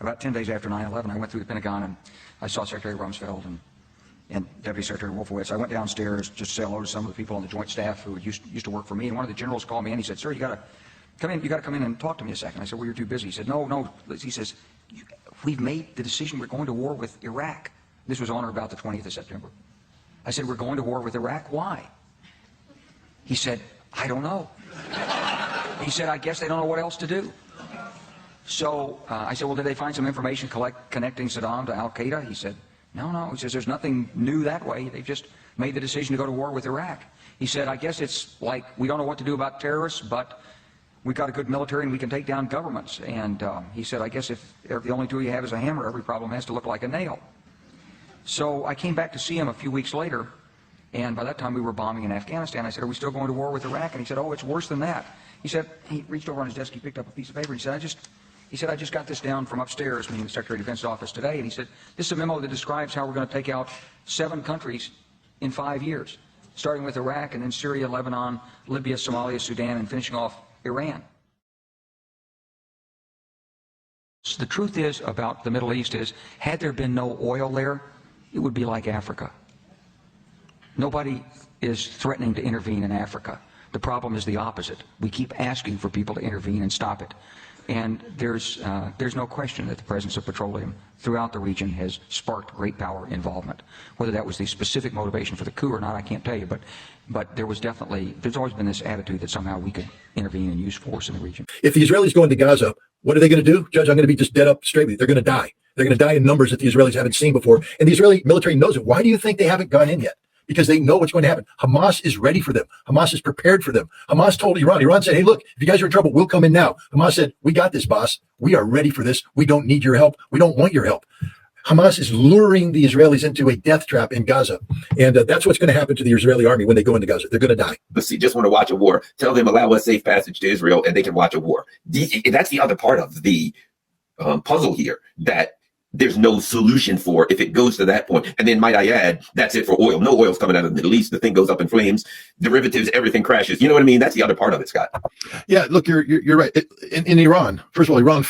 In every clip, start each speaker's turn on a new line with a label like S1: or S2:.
S1: about 10 days after 9/11, I went through the Pentagon and I saw Secretary Rumsfeld and Deputy Secretary Wolfowitz. I went downstairs just to say hello to some of the people on the Joint Staff who used to work for me, and one of the generals called me in. He said, "Sir, you got to come in and talk to me a second." I said, "Well, you're too busy." He said, No. He says, "We've made the decision. We're going to war with Iraq." This was on or about the 20th of September. I said, "We're going to war with Iraq. Why?" He said, "I don't know." He said, "I guess they don't know what else to do." So I said, "Well, did they find some information connecting Saddam to Al-Qaeda?" He said, No. He says, "There's nothing new that way. They've just made the decision to go to war with Iraq." He said, "I guess it's like we don't know what to do about terrorists, but we've got a good military and we can take down governments." And he said, "I guess if the only tool you have is a hammer, every problem has to look like a nail." So I came back to see him a few weeks later, and by that time we were bombing in Afghanistan. I said, "Are we still going to war with Iraq?" And he said, "Oh, it's worse than that." He said, he reached over on his desk, he picked up a piece of paper, he said, I just got this down from upstairs, meaning the Secretary of Defense's office today, and he said, "This is a memo that describes how we're going to take out 7 countries in 5 years, starting with Iraq and then Syria, Lebanon, Libya, Somalia, Sudan, and finishing off Iran." The truth is about the Middle East is, had there been no oil there, it would be like Africa. Nobody is threatening to intervene in Africa. The problem is the opposite. We keep asking for people to intervene and stop it. And there's no question that the presence of petroleum throughout the region has sparked great power involvement. Whether that was the specific motivation for the coup or not, I can't tell you. But there's always been this attitude that somehow we could intervene and use force in the region.
S2: If the Israelis go into Gaza, what are they going to do? Judge, I'm going to be just dead up straight with you. They're going to die. They're going to die in numbers that the Israelis haven't seen before. And the Israeli military knows it. Why do you think they haven't gone in yet? Because they know what's going to happen. Hamas is ready for them. Hamas is prepared for them. Hamas told Iran. Iran said, "Hey, look, if you guys are in trouble, we'll come in now." Hamas said, "We got this, boss. We are ready for this. We don't need your help. We don't want your help." Hamas is luring the Israelis into a death trap in Gaza. And that's what's going to happen to the Israeli army when they go into Gaza. They're going to die.
S3: But see, just want to watch a war. Tell them allow us safe passage to Israel and they can watch a war. That's the other part of the puzzle here, that there's no solution for if it goes to that point. And then might I add, that's it for oil. No oil's coming out of the Middle East. The thing goes up in flames, derivatives, everything crashes. You know what I mean? That's the other part of it, Scott.
S2: Yeah, look, you're right. In Iran, first of all, Iran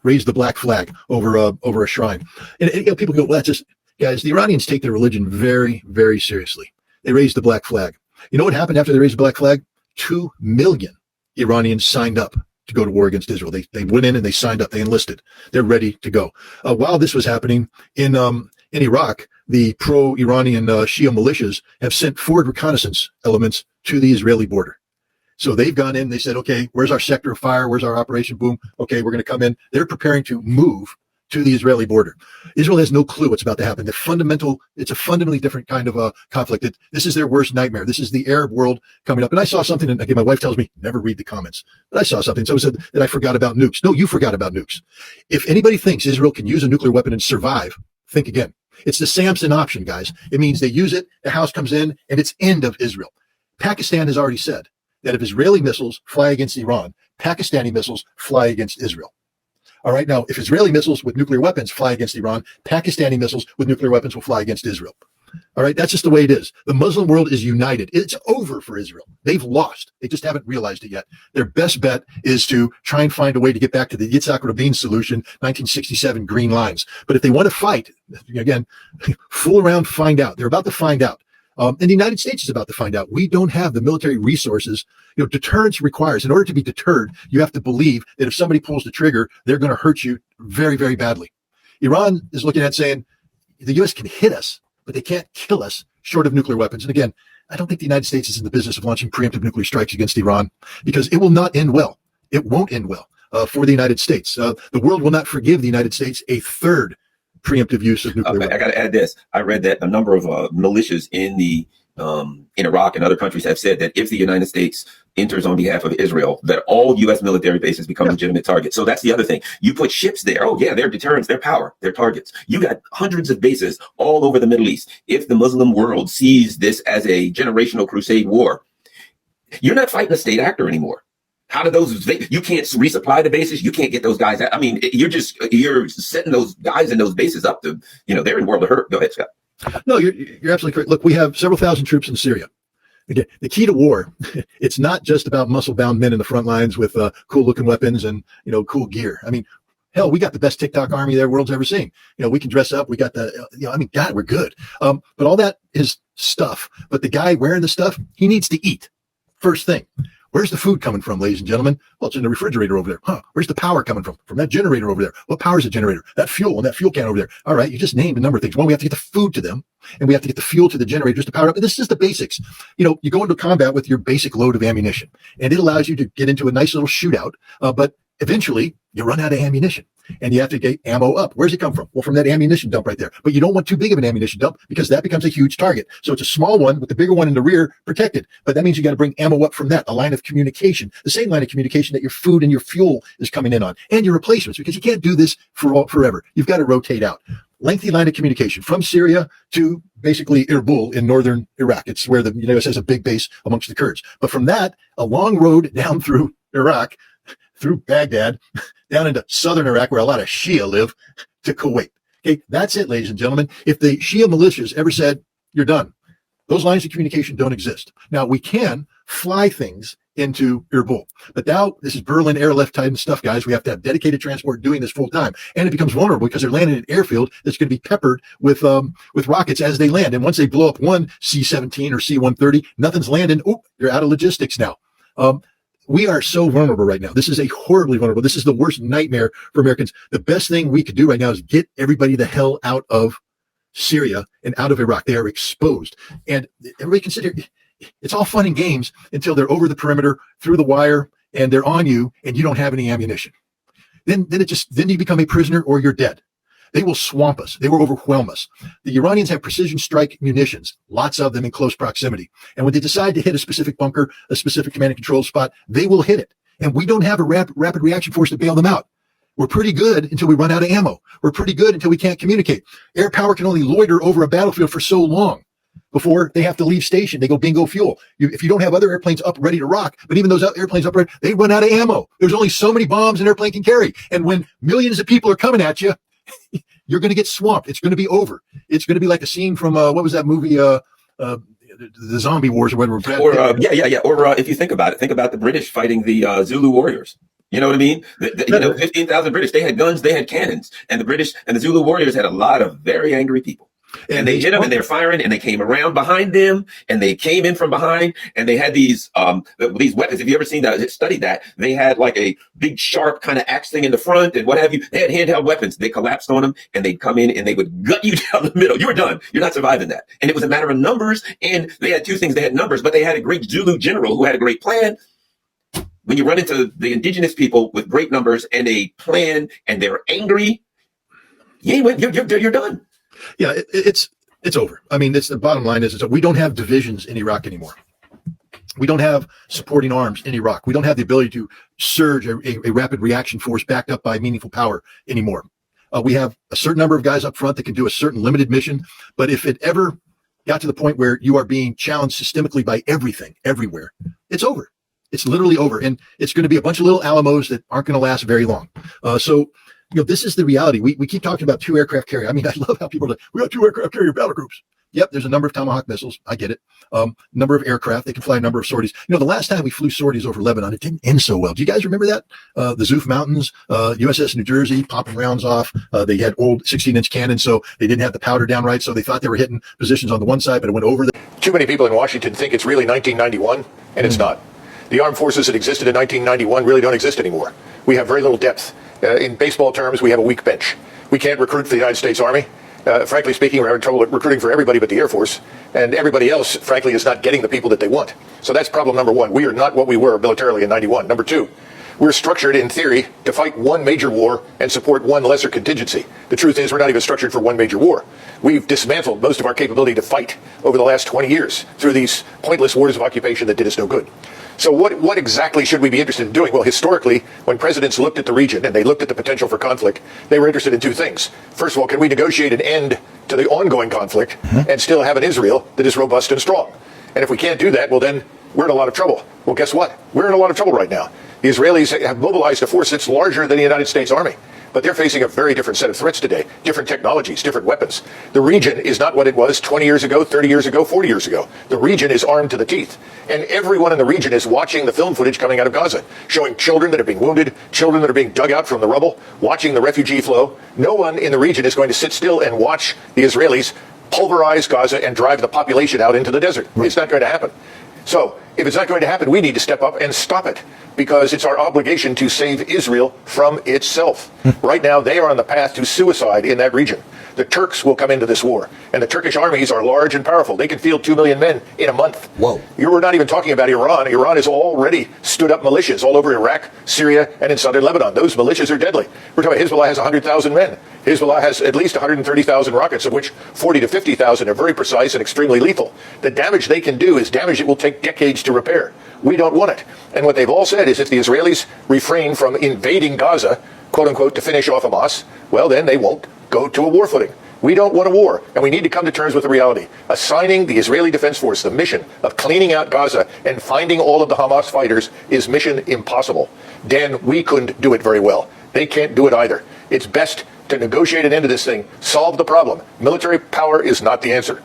S2: raised the black flag over a shrine. And people go, "Well, that's just..." Guys, the Iranians take their religion very, very seriously. They raised the black flag. You know what happened after they raised the black flag? 2 million Iranians signed up to go to war against Israel. They went in and they signed up. They enlisted. They're ready to go. While this was happening in Iraq, the pro-Iranian Shia militias have sent forward reconnaissance elements to the Israeli border. So they've gone in. They said, "Okay, where's our sector of fire? Where's our operation? Boom. Okay, we're going to come in." They're preparing to move to the Israeli border. Israel has no clue what's about to happen. It's a fundamentally different kind of a conflict. This is their worst nightmare. This is the Arab world coming up. And I saw something, and again, my wife tells me, never read the comments, but I saw something. So it said that I forgot about nukes. No, you forgot about nukes. If anybody thinks Israel can use a nuclear weapon and survive, think again. It's the Samson option, guys. It means they use it, the house comes in, and it's end of Israel. Pakistan has already said that if Israeli missiles fly against Iran, Pakistani missiles fly against Israel. All right. Now, if Israeli missiles with nuclear weapons fly against Iran, Pakistani missiles with nuclear weapons will fly against Israel. All right. That's just the way it is. The Muslim world is united. It's over for Israel. They've lost. They just haven't realized it yet. Their best bet is to try and find a way to get back to the Yitzhak Rabin solution, 1967 green lines. But if they want to fight, again, fool around, find out. They're about to find out. And the United States is about to find out. We don't have the military resources. Deterrence requires, in order to be deterred, you have to believe that if somebody pulls the trigger, they're going to hurt you very, very badly. Iran is looking at saying the U.S. can hit us, but they can't kill us short of nuclear weapons. And again, I don't think the United States is in the business of launching preemptive nuclear strikes against Iran, because it will not end well. It won't end well for the United States. The world will not forgive the United States a third preemptive use of nuclear weapons.
S3: I got to add this. I read that a number of militias in Iraq and other countries have said that if the United States enters on behalf of Israel, that all U.S. military bases become legitimate targets. So that's the other thing. You put ships there. Oh, yeah, they're deterrents, they're power, they're targets. You got hundreds of bases all over the Middle East. If the Muslim world sees this as a generational crusade war, you're not fighting a state actor anymore. How do those, you can't resupply the bases. You can't get those guys out. I mean, you're setting those guys in those bases up to, they're in world of hurt. Go ahead, Scott.
S2: No, you're absolutely correct. Look, we have several thousand troops in Syria. Again, the key to war, it's not just about muscle-bound men in the front lines with cool-looking weapons and, cool gear. I mean, Hell, we got the best TikTok army the world's ever seen. We can dress up. We got God, we're good. But all that is stuff. But the guy wearing the stuff, he needs to eat. First thing. Where's the food coming from, ladies and gentlemen? Well, it's in the refrigerator over there. Where's the power coming from? From that generator over there. What powers the generator? That fuel and that fuel can over there. All right, you just named a number of things. One, we have to get the food to them, and we have to get the fuel to the generators to power up. This is just the basics. You go into combat with your basic load of ammunition, and it allows you to get into a nice little shootout, but eventually you run out of ammunition. And you have to get ammo up. Where's it come from? Well, from that ammunition dump right there. But you don't want too big of an ammunition dump because that becomes a huge target. So it's a small one with the bigger one in the rear protected. But that means you got to bring ammo up from that, a line of communication, the same line of communication that your food and your fuel is coming in on, and your replacements, because you can't do this forever. You've got to rotate out. Lengthy line of communication from Syria to basically Erbil in northern Iraq. It's where the U.S. has a big base amongst the Kurds. But from that, a long road down through Iraq, through Baghdad, down into southern Iraq, where a lot of Shia live, to Kuwait. Okay, that's it, ladies and gentlemen. If the Shia militias ever said, you're done, those lines of communication don't exist. Now, we can fly things into Erbil. But now, this is Berlin airlift type stuff, guys. We have to have dedicated transport doing this full time. And it becomes vulnerable because they're landing at an airfield that's going to be peppered with rockets as they land. And once they blow up one C-17 or C-130, nothing's landing. Oh, you're out of logistics now. We are so vulnerable right now. This is a horribly vulnerable. This is the worst nightmare for Americans. The best thing we could do right now is get everybody the hell out of Syria and out of Iraq. They are exposed. And everybody can sit here. It's all fun and games until they're over the perimeter, through the wire, and they're on you, and you don't have any ammunition. Then you become a prisoner or you're dead. They will swamp us. They will overwhelm us. The Iranians have precision strike munitions, lots of them in close proximity. And when they decide to hit a specific bunker, a specific command and control spot, they will hit it. And we don't have a rapid reaction force to bail them out. We're pretty good until we run out of ammo. We're pretty good until we can't communicate. Air power can only loiter over a battlefield for so long before they have to leave station. They go bingo fuel. If you don't have other airplanes up ready to rock, but even those airplanes up ready, they run out of ammo. There's only so many bombs an airplane can carry. And when millions of people are coming at you, you're going to get swamped. It's going to be over. It's going to be like a scene from what was that movie? The Zombie Wars or whatever.
S3: Or if you think about it, think about the British fighting the Zulu warriors. You know what I mean? 15,000 British. They had guns, they had cannons, and the British and the Zulu warriors had a lot of very angry people. And they hit them, and they're firing, and they came around behind them, and they came in from behind, and they had these weapons. If you ever studied that, they had like a big sharp kind of axe thing in the front, and what have you. They had handheld weapons. They collapsed on them, and they'd come in, and they would gut you down the middle. You were done. You're not surviving that. And it was a matter of numbers. And they had two things. They had numbers, but they had a great Zulu general who had a great plan. When you run into the indigenous people with great numbers and a plan, and they're angry, you're done.
S2: Yeah, it's over. I mean, the bottom line is we don't have divisions in Iraq anymore. We don't have supporting arms in Iraq. We don't have the ability to surge a rapid reaction force backed up by meaningful power anymore. We have a certain number of guys up front that can do a certain limited mission. But if it ever got to the point where you are being challenged systemically by everything, everywhere, it's over. It's literally over. And it's going to be a bunch of little Alamos that aren't going to last very long. This is the reality. We keep talking about 2 aircraft carrier. I mean, I love how people are like, we got 2 aircraft carrier battle groups. Yep, there's a number of Tomahawk missiles. I get it. Number of aircraft. They can fly a number of sorties. The last time we flew sorties over Lebanon, it didn't end so well. Do you guys remember that? The Zuf Mountains, USS New Jersey, popping rounds off. They had old 16-inch cannons, so they didn't have the powder down right, so they thought they were hitting positions on the one side, but it went over.
S4: Too many people in Washington think it's really 1991, and it's not. The armed forces that existed in 1991 really don't exist anymore. We have very little depth. In baseball terms, we have a weak bench. We can't recruit for the United States Army. Frankly speaking, we're having trouble recruiting for everybody but the Air Force. And everybody else, frankly, is not getting the people that they want. So that's problem number one. We are not what we were militarily in 91. Number two, we're structured in theory to fight one major war and support one lesser contingency. The truth is we're not even structured for one major war. We've dismantled most of our capability to fight over the last 20 years through these pointless wars of occupation that did us no good. So what exactly should we be interested in doing? Well, historically, when presidents looked at the region and they looked at the potential for conflict, they were interested in 2 things. First of all, can we negotiate an end to the ongoing conflict and still have an Israel that is robust and strong? And if we can't do that, well, then we're in a lot of trouble. Well, guess what? We're in a lot of trouble right now. The Israelis have mobilized a force that's larger than the United States Army. But they're facing a very different set of threats today, different technologies, different weapons. The region is not what it was 20 years ago, 30 years ago, 40 years ago. The region is armed to the teeth. And everyone in the region is watching the film footage coming out of Gaza, showing children that are being wounded, children that are being dug out from the rubble, watching the refugee flow. No one in the region is going to sit still and watch the Israelis pulverize Gaza and drive the population out into the desert. It's not going to happen. So if it's not going to happen, we need to step up and stop it, because it's our obligation to save Israel from itself. Right now, they are on the path to suicide in that region. The Turks will come into this war, and the Turkish armies are large and powerful. They can field 2 million men in a month.
S5: Whoa.
S4: We're not even talking about Iran. Iran has already stood up militias all over Iraq, Syria, and in southern Lebanon. Those militias are deadly. We're talking about Hezbollah has 100,000 men. Hezbollah has at least 130,000 rockets, of which 40 to 50,000 are very precise and extremely lethal. The damage they can do is damage that will take decades to repair. We don't want it. And what they've all said is if the Israelis refrain from invading Gaza, quote unquote, to finish off Hamas, well, then they won't go to a war footing. We don't want a war, and we need to come to terms with the reality. Assigning the Israeli Defense Force the mission of cleaning out Gaza and finding all of the Hamas fighters is mission impossible. Dan, we couldn't do it very well. They can't do it either. It's best to negotiate an end to this thing, solve the problem. Military power is not the answer.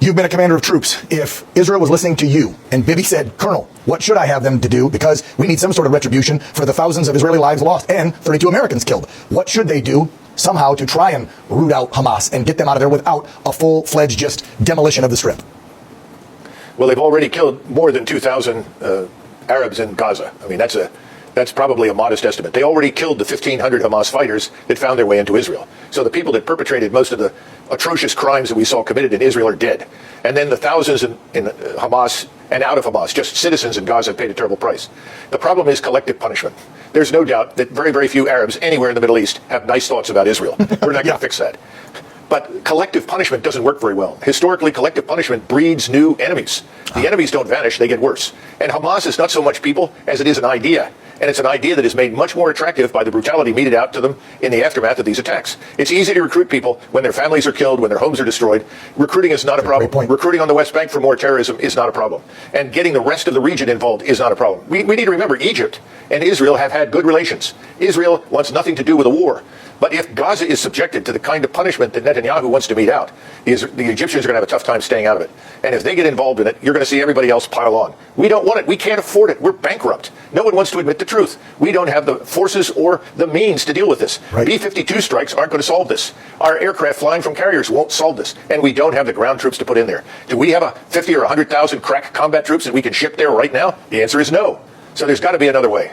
S5: You've been a commander of troops. If Israel was listening to you and Bibi said, Colonel, what should I have them to do? Because we need some sort of retribution for the thousands of Israeli lives lost and 32 Americans killed. What should they do somehow to try and root out Hamas and get them out of there without a full-fledged just demolition of the Strip?
S4: Well, they've already killed more than 2,000 Arabs in Gaza. I mean, that's probably a modest estimate. They already killed the 1,500 Hamas fighters that found their way into Israel. So the people that perpetrated most of the atrocious crimes that we saw committed in Israel are dead. And then the thousands in Hamas and out of Hamas, just citizens in Gaza, paid a terrible price. The problem is collective punishment. There's no doubt that very, very few Arabs anywhere in the Middle East have nice thoughts about Israel. We're not going to fix that. But collective punishment doesn't work very well. Historically, collective punishment breeds new enemies. The enemies don't vanish, they get worse. And Hamas is not so much people as it is an idea. And it's an idea that is made much more attractive by the brutality meted out to them in the aftermath of these attacks. It's easy to recruit people when their families are killed, when their homes are destroyed. Recruiting is not a problem. Recruiting on the West Bank for more terrorism is not a problem. And getting the rest of the region involved is not a problem. We need to remember Egypt and Israel have had good relations. Israel wants nothing to do with a war. But if Gaza is subjected to the kind of punishment that Netanyahu wants to mete out, the Egyptians are going to have a tough time staying out of it. And if they get involved in it, you're going to see everybody else pile on. We don't want it. We can't afford it. We're bankrupt. No one wants to admit the truth. We don't have the forces or the means to deal with this.
S5: Right.
S4: B-52 strikes aren't going to solve this. Our aircraft flying from carriers won't solve this. And we don't have the ground troops to put in there. Do we have a 50 or 100,000 crack combat troops that we can ship there right now? The answer is no. So there's got to be another way.